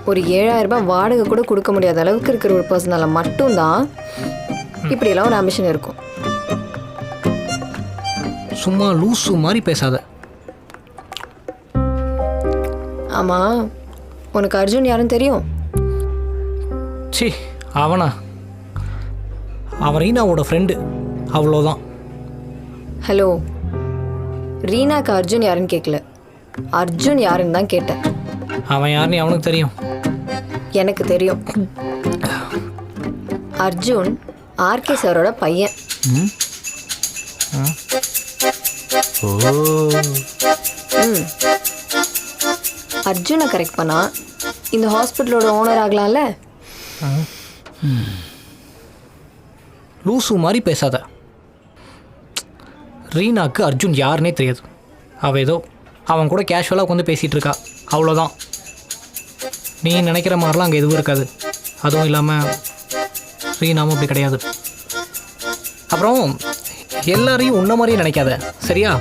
ஒரு 7,000 ரூபாய் வாடகை கூட கொடுக்க முடியாத அளவுக்கு இருக்கிற ஒரு பர்சனால மட்டும்தான் இப்படியெல்லாம் ஒரு ஆம்பிஷன் இருக்கும். சும்மா லூசு மாதிரி பேசாத. ஆமா, உனக்கு அர்ஜுன் யாருன்னு தெரியும்? சி, அவனா? அவன் ரீனாவோட ஃப்ரெண்டு, அவ்வளோதான். ஹலோ, ரீனாக்கு அர்ஜுன் யாருன்னு கேட்கல, அர்ஜுன் யாருன்னு தான் கேட்டேன். அவன் யாருன்னு அவனுக்கு தெரியும். எனக்கு தெரியும். அர்ஜுன் ஆர்கே சாரோட பையன். அர்ஜுனை கரெக்ட் பண்ணா இந்த ஹாஸ்பிட்டலோட ஓனர் ஆகலாம்ல. லூசு மாதிரி பேசாத. ரீனாக்கு அர்ஜுன் யாருன்னே தெரியாது. அவள் ஏதோ அவன் கூட கேஷுவலாக உட்காந்து பேசிகிட்டு இருக்கா, அவ்வளோதான். நீ நினைக்கிற மாதிரிலாம் அங்கே எதுவும் இருக்காது. அதுவும் இல்லாமல் ரீனாவும் அப்படி கிடையாது. அப்புறம் எல்லாரையும் உன்ன மாதிரியே நினைக்காத, சரியா?